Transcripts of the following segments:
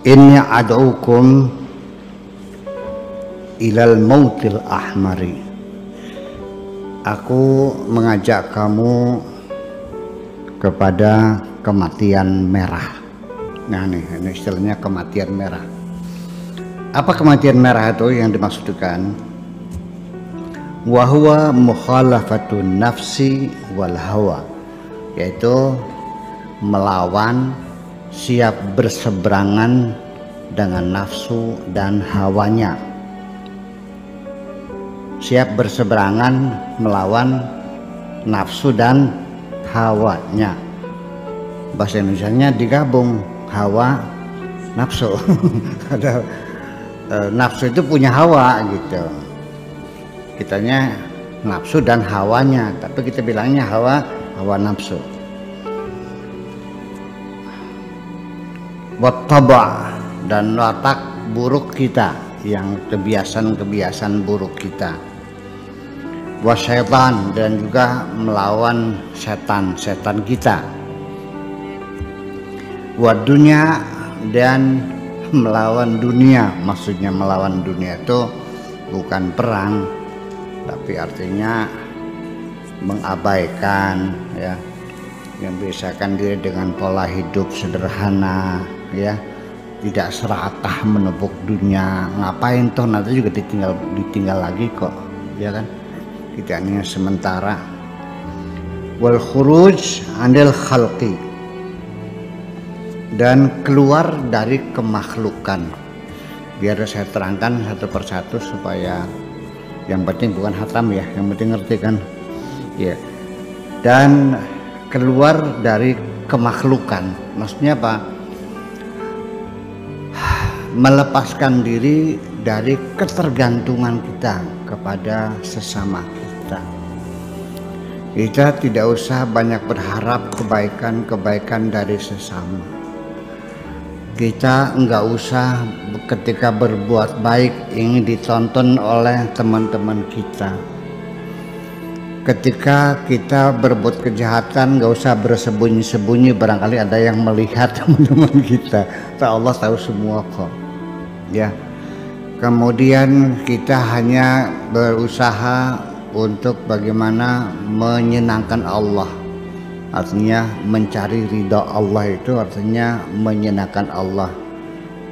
Inni ad'ukum ilal mautil ahmari. Aku mengajak kamu kepada kematian merah. Nah ini istilahnya kematian merah. Apa kematian merah itu yang dimaksudkan? Wa huwa mukhalafatun nafsi wal hawa, yaitu melawan, siap berseberangan dengan nafsu dan hawanya. Siap berseberangan melawan nafsu dan hawanya. Bahasa Indonesianya digabung, hawa nafsu. Ada nafsu itu punya hawa gitu. Kitanya nafsu dan hawanya, tapi kita bilangnya hawa nafsu. Wattaba, dan watak buruk kita, yang kebiasaan buruk kita. Wasyaitan, dan juga melawan setan kita. Wadunya, dan melawan dunia. Maksudnya melawan dunia itu bukan perang, tapi artinya mengabaikan, ya, membiasakan diri dengan pola hidup sederhana, ya, tidak serakah menepuk dunia. Ngapain toh, nanti juga ditinggal lagi kok, ya kan. Kita hanya sementara. Wal khuruj anil khalqi, dan keluar dari kemakhlukan. Biar saya terangkan satu persatu supaya yang penting bukan hatam, ya, yang penting ngerti kan, ya. Dan keluar dari kemakhlukan, maksudnya apa? Melepaskan diri dari ketergantungan kita kepada sesama kita. Kita tidak usah banyak berharap kebaikan dari sesama. Kita enggak usah ketika berbuat baik ingin ditonton oleh teman-teman kita. Ketika kita berbuat kejahatan enggak usah bersembunyi-sembunyi, barangkali ada yang melihat teman-teman kita. Allah tahu semua kok, ya. Kemudian kita hanya berusaha untuk bagaimana menyenangkan Allah. Artinya mencari ridha Allah, itu artinya menyenangkan Allah.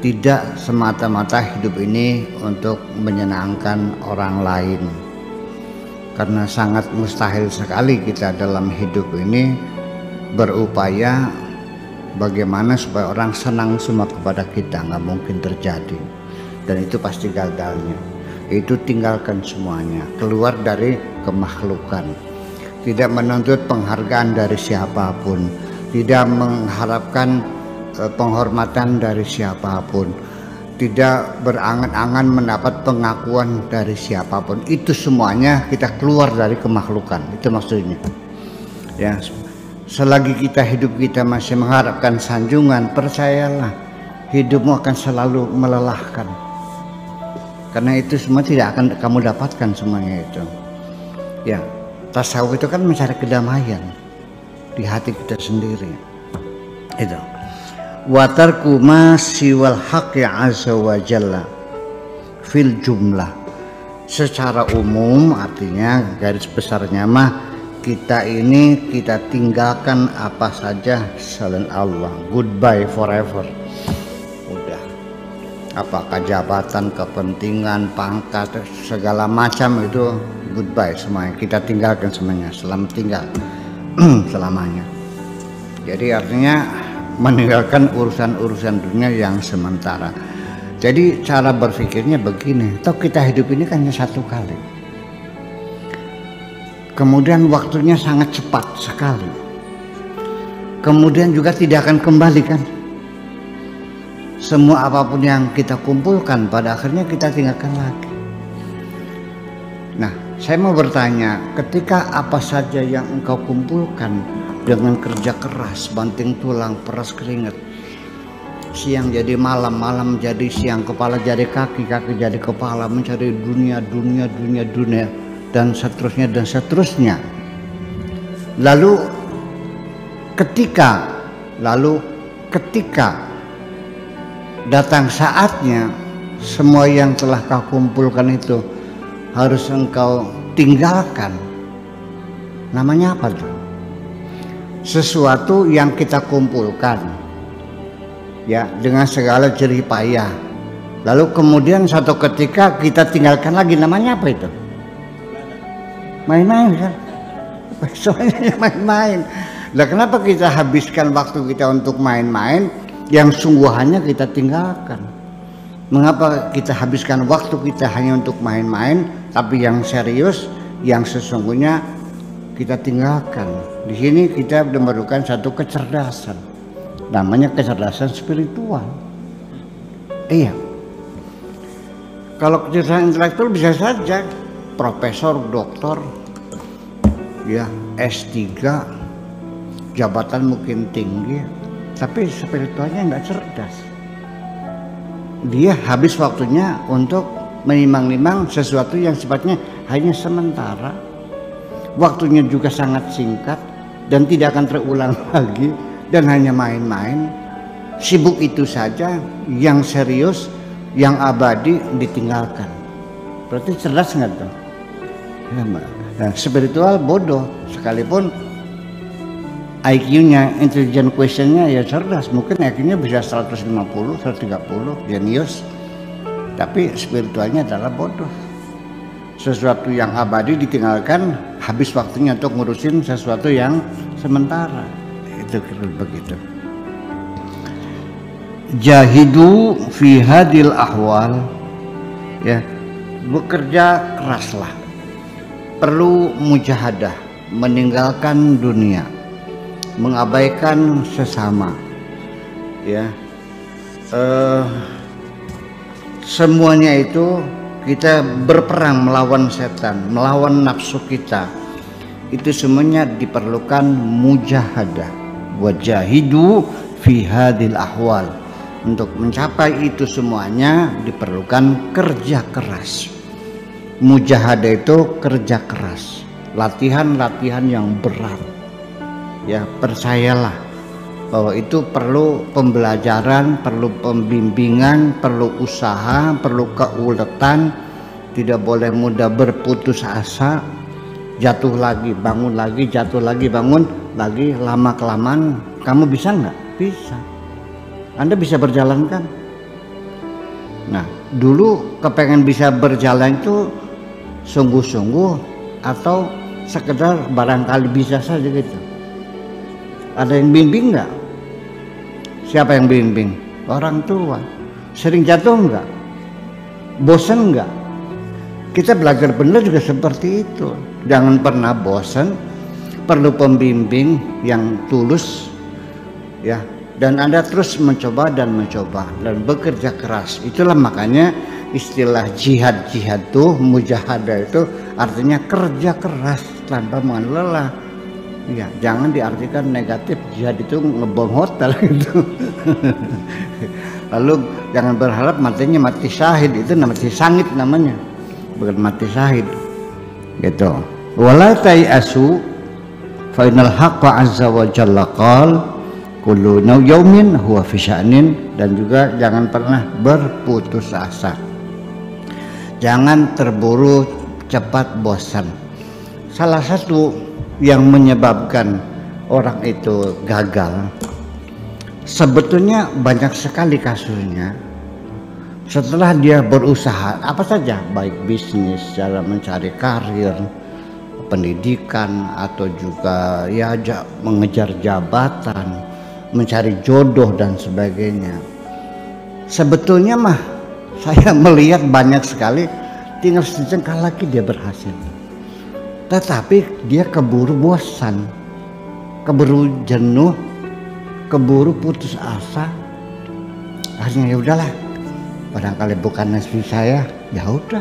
Tidak semata-mata hidup ini untuk menyenangkan orang lain, karena sangat mustahil sekali kita dalam hidup ini berupaya bagaimana supaya orang senang semua kepada kita. Nggak mungkin terjadi, dan itu pasti gagalnya. Itu tinggalkan semuanya, keluar dari kemakhlukan. Tidak menuntut penghargaan dari siapapun, tidak mengharapkan penghormatan dari siapapun, tidak berangan-angan mendapat pengakuan dari siapapun. Itu semuanya kita keluar dari kemakhlukan. Itu maksudnya, ya. Selagi hidup kita masih mengharapkan sanjungan, percayalah hidupmu akan selalu melelahkan, karena itu semua tidak akan kamu dapatkan semuanya itu, ya. Tasawuf itu kan mencari kedamaian di hati kita sendiri. Itu. Wa tarku ma siwal haqqi azza wa jalla fil jumlah. Secara umum artinya garis besarnya mah kita tinggalkan apa saja selain Allah. Goodbye forever. Udah. Apakah jabatan, kepentingan, pangkat, segala macam itu goodbye semuanya, kita tinggalkan semuanya, selamanya. Jadi artinya meninggalkan urusan-urusan dunia yang sementara. Jadi cara berpikirnya begini, toh kita hidup ini kan hanya satu kali, kemudian waktunya sangat cepat sekali, kemudian juga tidak akan kembali kan. Semua apapun yang kita kumpulkan pada akhirnya kita tinggalkan lagi. Nah, saya mau bertanya, ketika apa saja yang engkau kumpulkan dengan kerja keras, banting tulang, peras keringat, siang jadi malam, malam jadi siang, kepala jadi kaki, kaki jadi kepala, mencari dunia, dan seterusnya. Lalu ketika datang saatnya semua yang telah kau kumpulkan itu harus engkau tinggalkan. Namanya apa tuh? Sesuatu yang kita kumpulkan ya dengan segala jerih payah, lalu kemudian satu ketika kita tinggalkan lagi. Namanya apa itu? Main-main kan? Soalnya main-main. Nah, kenapa kita habiskan waktu kita untuk main-main yang sungguhannya kita tinggalkan? Mengapa kita habiskan waktu kita hanya untuk main-main, tapi yang serius, yang sesungguhnya kita tinggalkan? Di sini kita memerlukan satu kecerdasan, namanya kecerdasan spiritual. Iya. Kalau kecerdasan intelektual bisa saja profesor, doktor, ya S3, jabatan mungkin tinggi, tapi spiritualnya nggak cerdas. Dia habis waktunya untuk menimang-nimang sesuatu yang sifatnya hanya sementara, waktunya juga sangat singkat dan tidak akan terulang lagi, dan hanya main-main. Sibuk itu saja, yang serius, yang abadi ditinggalkan. Berarti cerdas nggak tuh? Nah, spiritual bodoh, sekalipun IQ-nya, intelligent question-nya ya cerdas, mungkin IQ-nya bisa 150, 130, jenius, tapi spiritualnya adalah bodoh. Sesuatu yang abadi ditinggalkan, habis waktunya untuk ngurusin sesuatu yang sementara. Itu kira begitu. Jahidu fi hadil ahwal, ya, bekerja keraslah, perlu mujahadah, meninggalkan dunia, mengabaikan sesama, ya, semuanya itu kita berperang melawan setan, melawan nafsu kita. Itu semuanya diperlukan mujahadah. Wajahidu fi hadil ahwal. Untuk mencapai itu semuanya diperlukan kerja keras. Mujahadah itu kerja keras, latihan-latihan yang berat. Ya, percayalah bahwa itu perlu pembelajaran, perlu pembimbingan, perlu usaha, perlu keuletan. Tidak boleh mudah berputus asa, jatuh lagi, bangun lagi, jatuh lagi, bangun lagi. Lama kelamaan kamu bisa nggak? Bisa. Anda bisa berjalan kan? Nah, dulu kepengen bisa berjalan itu sungguh-sungguh atau sekedar barangkali bisa saja gitu? Ada yang bimbing nggak? Siapa yang bimbing? Orang tua. Sering jatuh nggak? Bosan nggak? Kita belajar benar juga seperti itu. Jangan pernah bosan. Perlu pembimbing yang tulus, ya. Dan Anda terus mencoba dan bekerja keras. Itulah makanya istilah jihad tuh, mujahadah itu artinya kerja keras tanpa mengenal lelah. Ya, jangan diartikan negatif, jihad itu ngebom hotel gitu. Lalu jangan berharap matinya mati syahid, itu mati sangit namanya, bukan mati syahid. Gitu. Wala tayasu fa innal haqqa azza wa jalla qala kullu yaumin huwa fi sya'nin, dan juga jangan pernah berputus asa. Jangan terburu cepat bosan. Salah satu yang menyebabkan orang itu gagal sebetulnya banyak sekali kasusnya. Setelah dia berusaha apa saja, baik bisnis, cara mencari karir, pendidikan, atau juga ya mengejar jabatan, mencari jodoh dan sebagainya, sebetulnya mah saya melihat banyak sekali tinggal sejengkal lagi dia berhasil. Tetapi dia keburu bosan, keburu jenuh, keburu putus asa. Akhirnya ya udahlah, barangkali bukan nasib saya, ya udah.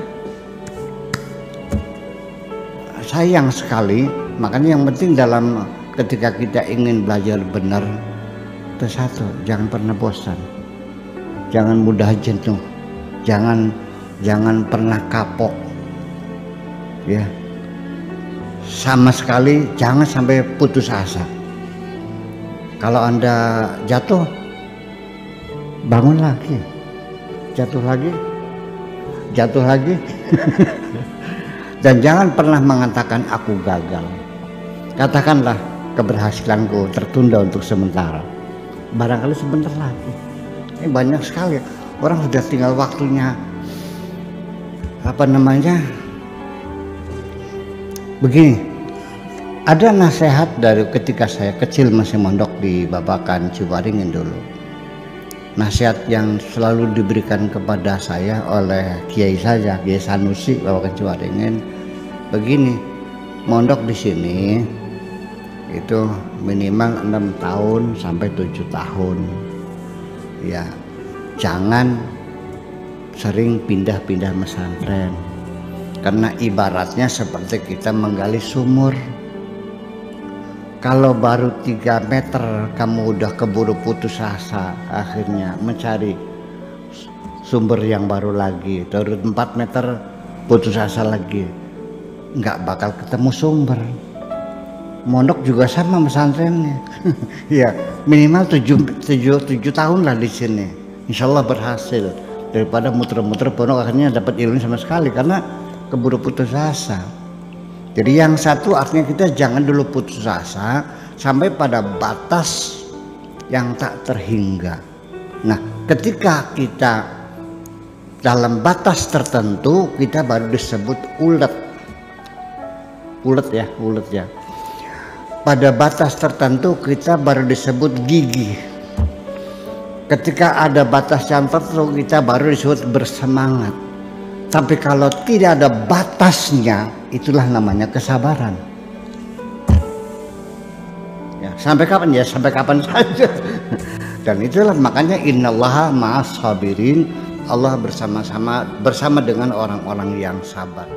Sayang sekali. Makanya yang penting dalam ketika kita ingin belajar benar, itu satu, jangan pernah bosan, jangan mudah jenuh, jangan pernah kapok, ya. Sama sekali jangan sampai putus asa. Kalau Anda jatuh, bangun lagi. jatuh lagi, jatuh lagi. Dan jangan pernah mengatakan aku gagal. Katakanlah keberhasilanku tertunda untuk sementara. Barangkali sebentar lagi. Ini banyak sekali orang sudah tinggal waktunya begini. Ada nasihat dari ketika saya kecil masih mondok di Babakan Ciwaringin dulu. Nasihat yang selalu diberikan kepada saya oleh Kiai saja, Kiai Sanusi Babakan Ciwaringin. Begini, mondok di sini itu minimal 6 tahun sampai 7 tahun. Ya, jangan sering pindah-pindah pesantren. Karena ibaratnya seperti kita menggali sumur. Kalau baru 3 meter kamu udah keburu putus asa, akhirnya mencari sumber yang baru lagi. Terus 4 meter putus asa lagi, nggak bakal ketemu sumber. Mondok juga sama pesantrennya. Ya minimal 7 tahun lah di sini. Insya Allah berhasil, daripada muter-muter pondok akhirnya dapat ilmu sama sekali karena keburu putus asa. Jadi yang satu artinya kita jangan dulu putus asa sampai pada batas yang tak terhingga. Nah, ketika kita dalam batas tertentu kita baru disebut ulet. Ulet ya. Pada batas tertentu kita baru disebut gigih. Ketika ada batas yang tertentu kita baru disebut bersemangat. Tapi kalau tidak ada batasnya, itulah namanya kesabaran. Ya, sampai kapan ya? Sampai kapan saja. Dan itulah makanya innallaha ma'as sabirin. Allah bersama dengan orang-orang yang sabar.